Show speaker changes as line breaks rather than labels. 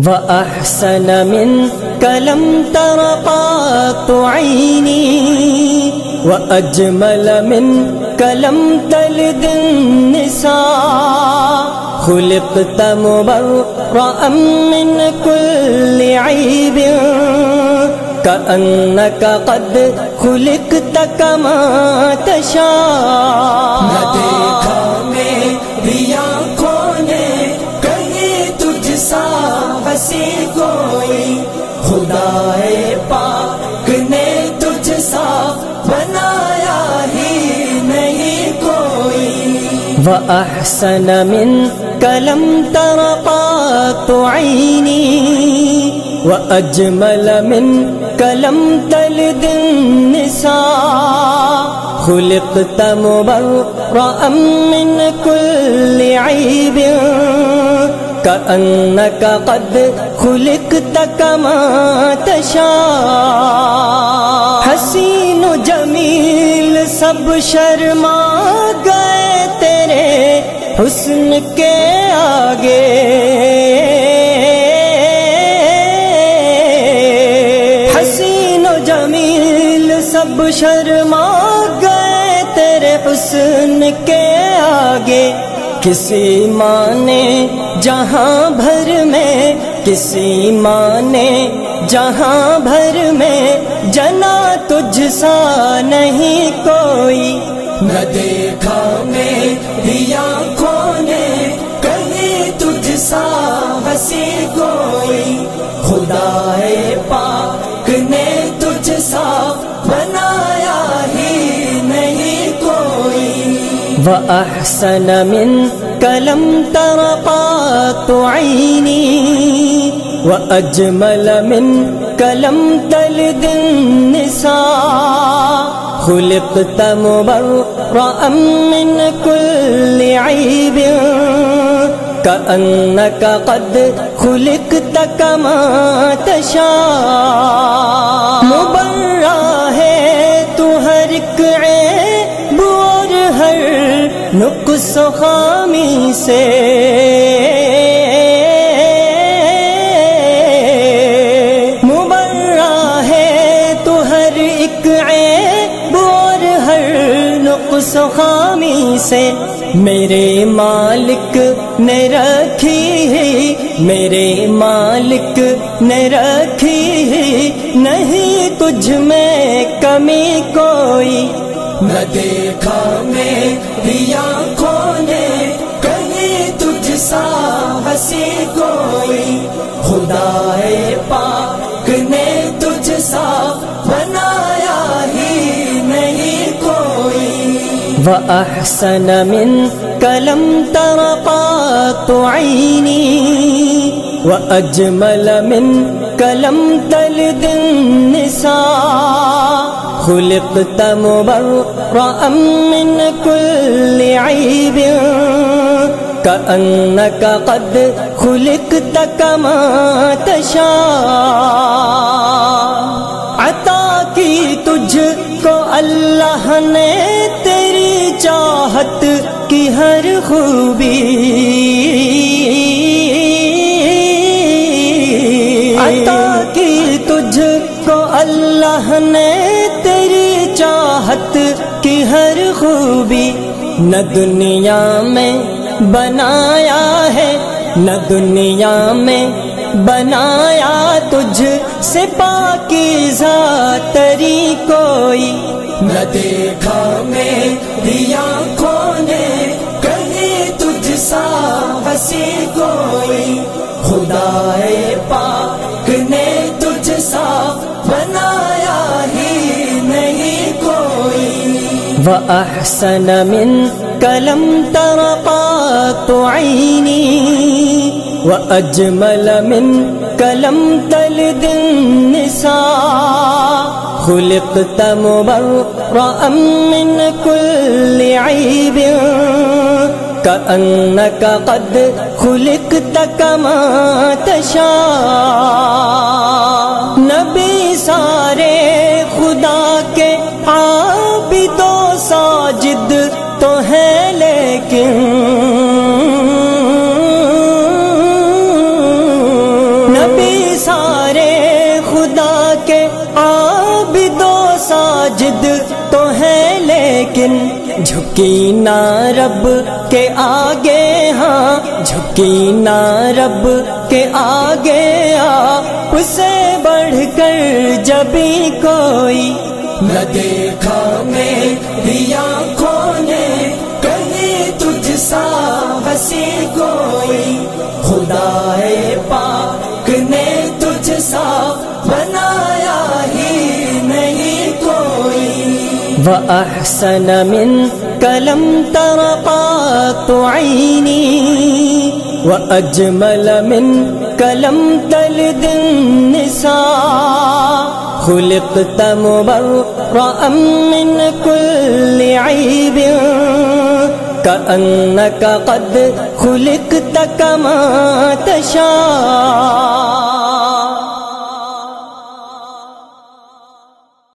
وأحسن منك لم تر قط عيني وأجمل منك لم تلد النساء خلقت مبرأ من كل عيب كأنك قد خلقت كما تشاء
نہ دیکھا میری آنکھوں نے کہیں تجھ سا ہنسی کوئی، خدائے پاک نے تجھ سا بنایا ہی نہیں کوئی۔
وأحسن منك لم تر قط عيني وأجمل منك لم تلد النساء خلقت مبرأ من كل عيب كأنك قد خلقت كما تشاء۔ حسین و جمیل سب شرما گئے تیرے حسن کے آگے، حسین و جمیل سب شرما گئے تیرے حسن کے آگے۔ کسی ماں نے جہاں بھر میں، کسی ماں نے جہاں بھر میں جنا تجھ سا نہیں کوئی۔
نہ دیکھا میری آنکھوں نے کہیں تجھ سا ہنسی کوئی، خدائے پاک نے تجھ سا بنایا ہی نہیں کوئی۔
وأحسن منك لم تر قط عيني وأجمل منك لم تلد النساء خلقت مبرأ من كل عيب كأنك قد خلقت كما تشاء۔ مبرأ ہے تو ہر ایک عیب اور ہر نقص و خامی سے، مبرأ ہے تو ہر ایک عیب اور ہر نقص و خامی سے۔ میرے مالک نے رکھی ہے، میرے مالک نے رکھی ہے، نہیں تجھ میں کمی کوئی۔
نہ دیکھا میری آنکھوں نے کہیں تجھ سا ہنسی کوئی، خدائے پاک نے تجھ سا بنایا ہی نہیں کوئی۔
وأحسن منك لم تر قط عيني وأجمل منك لم تلد النساء خلقت مبرأ من كل عيب كأنك قد خلقت كما تشاء۔ عطا کی تجھ کو اللہ نے تیری چاہت کی ہر خوبی، عطا کی تجھ کو اللہ نے تیری چاہت کی ہر خوبی۔ نہ دنیا میں بنایا ہے، نہ دنیا میں بنایا تجھ سے پاکیزہ تری کوئی۔
نہ دیکھا میری آنکھوں نے کہیں تجھ سا ہنسی کوئی، خدائے پاک نے تجھ سا بنایا ہی نہیں کوئی۔
وأحسن منك لم تر قط عيني وأجمل منك لم تلد النساء خلقت مبرأ من كل عيب كأنك قد خلقت كما تشاء۔ نبی سارے خدا کے عابد و ساجد تو ہے لیکن ساجد تو ہے لیکن جھکی نہ رب کے آگے، ہاں جھکی نہ رب کے آگے، آپ سے بڑھ کر جبھی کوئی
نہ دیکھا میری آنکھوں نے کہیں تجھ سا ہنسی کوئی، خدا پاک نے تجھ سا بنایا ہی نہیں کوئی۔
وَأَحْسَنَ مِنْكَ لَمْ تَرَ قَطُّ عَيْنِي وَأَجْمَلَ مِنْكَ لَمْ تَلِدِ النِّسَاءُ، خُلِقْتَ مُبَرَّأً مِنْ كُلِّ عَيْبٍ كَأَنَّكَ قَدْ خُلِقْتَ كَمَا تَشَاءُ۔